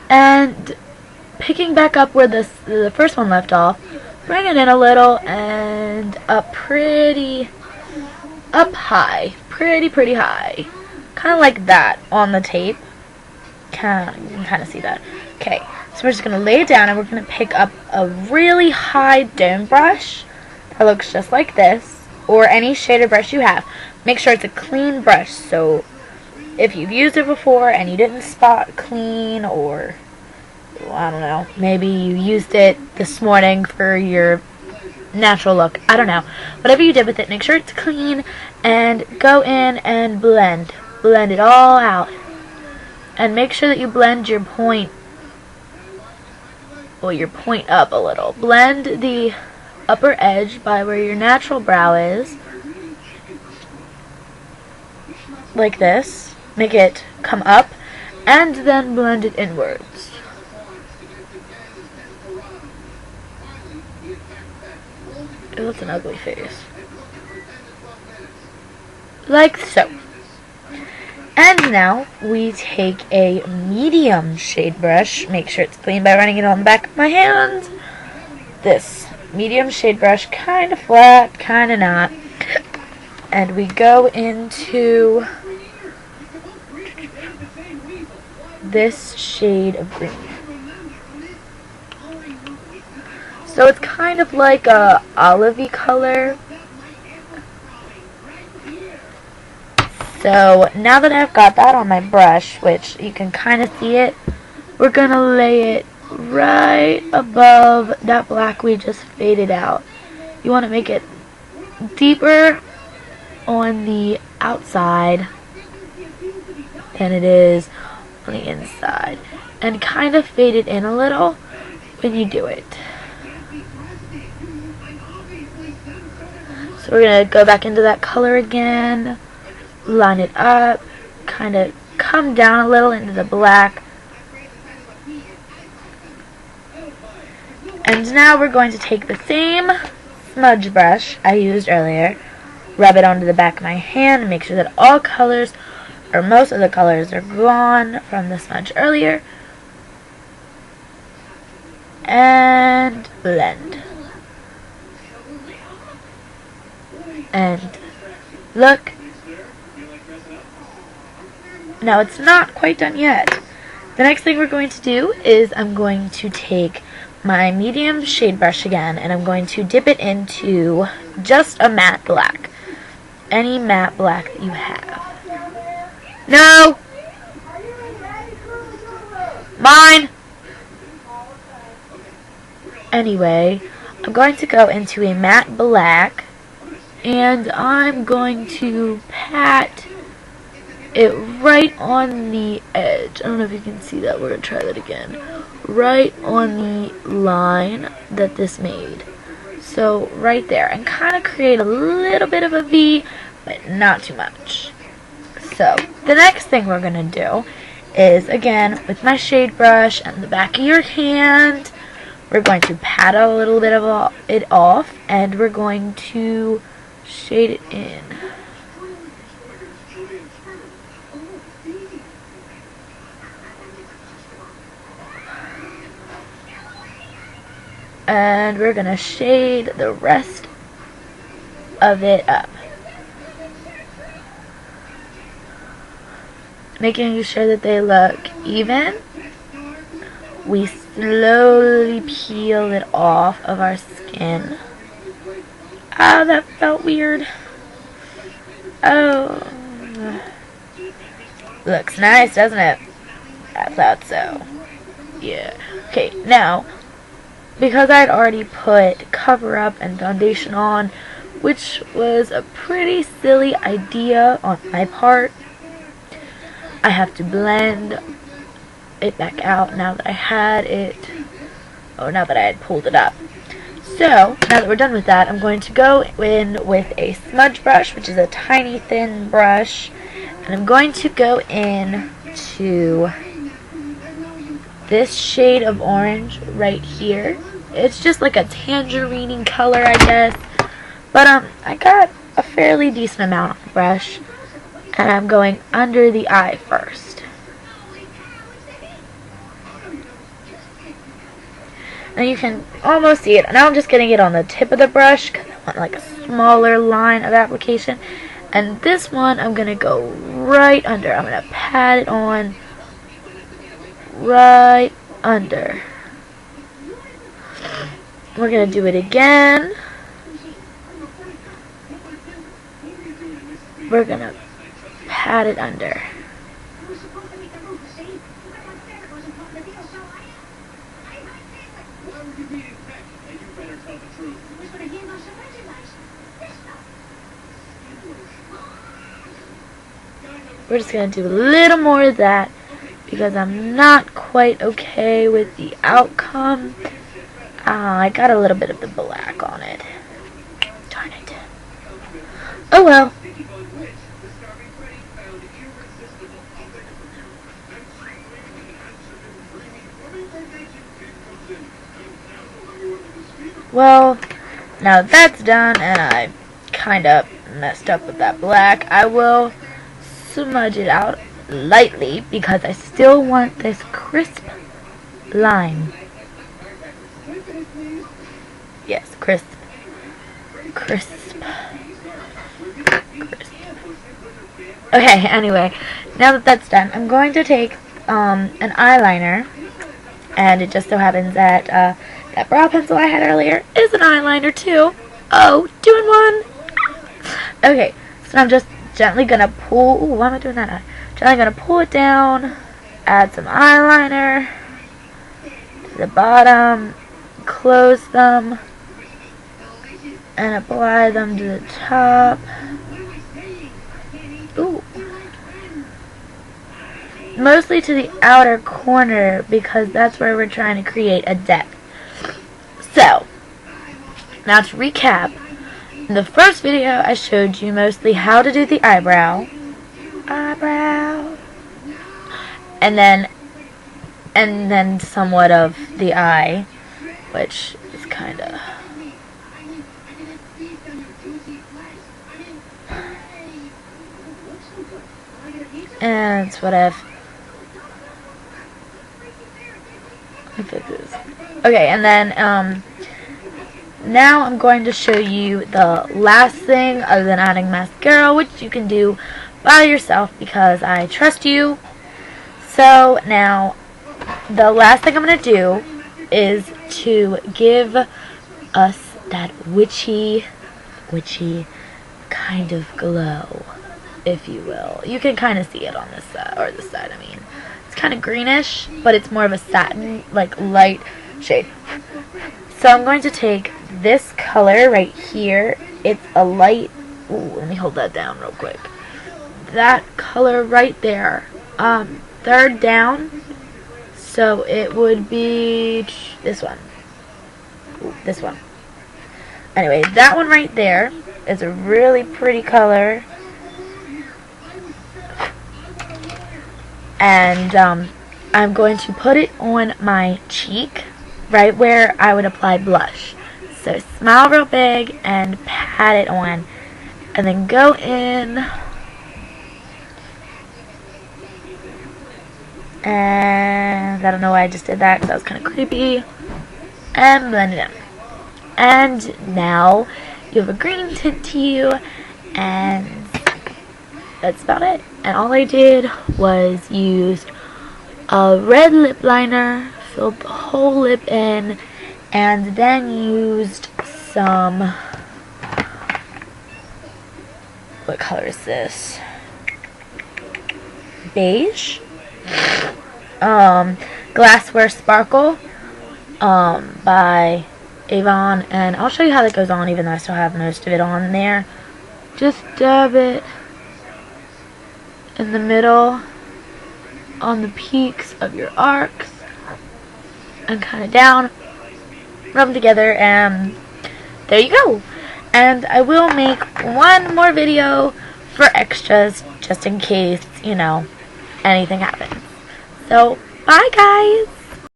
And picking back up where the first one left off, bring it in a little and up high, pretty high, kind of like that on the tape. You can kind of see that. Okay, so we're just gonna lay it down and we're gonna pick up a really high dome brush that looks just like this, or any shader brush you have. Make sure it's a clean brush, so if you've used it before and you didn't spot clean, or I don't know, maybe you used it this morning for your natural look, I don't know, whatever you did with it, make sure it's clean and go in and blend it all out, and make sure that you blend your point up a little. Blend the upper edge by where your natural brow is, like this. Make it come up and then blend it inwards. Oh, that's an ugly face. Like so. And now we take a medium shade brush. Make sure it's clean by running it on the back of my hand. This medium shade brush, kind of flat, kind of not. And we go into this shade of green. So it's kind of like a olivey color. So now that I've got that on my brush, which you can kind of see it, we're gonna lay it right above that black we just faded out. You want to make it deeper on the outside than it is on the inside, and kind of fade it in a little when you do it. So we're going to go back into that color again, line it up, kind of come down a little into the black. And now we're going to take the same smudge brush I used earlier, rub it onto the back of my hand, and make sure that all colors, or most of the colors, are gone from the smudge earlier. And blend. And look. Now it's not quite done yet. The next thing we're going to do is I'm going to take my medium shade brush again, and I'm going to dip it into just a matte black. Any matte black that you have. No! Mine! Anyway, I'm going to go into a matte black, and I'm going to pat it right on the edge. I don't know if you can see that. We're going to try that again. Right on the line that this made. So right there, and kind of create a little bit of a V, but not too much. So the next thing we're going to do is, again, with my shade brush and the back of your hand, we're going to pat a little bit of it off, and we're going to shade it in. And we're going to shade the rest of it up. Making sure that they look even. We slowly peel it off of our skin. Ah, that felt weird. Oh. Looks nice, doesn't it? I thought so. Yeah. Okay, now, because I'd already put cover up and foundation on, which was a pretty silly idea on my part, I have to blend it back out now that I had it, now that I had pulled it up. So, now that we're done with that, I'm going to go in with a smudge brush, which is a tiny thin brush, and I'm going to go in to this shade of orange right here. It's just like a tangerine color, I guess, but I got a fairly decent amount on the brush, and I'm going under the eye first. And you can almost see it. Now I'm just getting it on the tip of the brush because I want like a smaller line of application. And this one I'm going to go right under. I'm going to pat it on right under. We're going to do it again. We're going to pat it under. We're just going to do a little more of that because I'm not quite okay with the outcome. I got a little bit of the black on it. Darn it. Oh well. Well, now that's done and I kind of messed up with that black. I will smudge it out lightly because I still want this crisp line. Yes, crisp. Crisp. Okay, anyway, now that that's done, I'm going to take an eyeliner, and it just so happens that that brow pencil I had earlier is an eyeliner too. Oh, 2 in 1. Okay, so I'm just gently gonna pull. Ooh, why am I doing that? Gently gonna pull it down, add some eyeliner to the bottom, close them, and apply them to the top. Ooh. Mostly to the outer corner because that's where we're trying to create a depth. So, now to recap, in the first video I showed you mostly how to do the eyebrow, and then somewhat of the eye, which is kind of, and that's what I've, let me fix this. Okay, and then now I'm going to show you the last thing other than adding mascara, which you can do by yourself because I trust you. So now the last thing I'm going to do is to give us that witchy kind of glow, if you will. You can kind of see it on this side, or this side, I mean. It's kind of greenish, but it's more of a satin, like light shade. So I'm going to take this color right here. It's a light, ooh, let me hold that down real quick. That color right there, third down, so it would be this one. Ooh, this one. Anyway, that one right there is a really pretty color. And I'm going to put it on my cheek, right where I would apply blush. So smile real big and pat it on, and then go in and I don't know why I just did that because that was kind of creepy, and blend it in. And now you have a green tint to you, and that's about it. And all I did was used a red lip liner, filled the whole lip in, and then used some, what color is this? Beige? Glassware Sparkle by Avon, and I'll show you how that goes on even though I still have most of it on there. Just dab it in the middle on the peaks of your arcs and kind of down, rub them together, and there you go. And I will make one more video for extras just in case, you know, anything happens. So bye guys.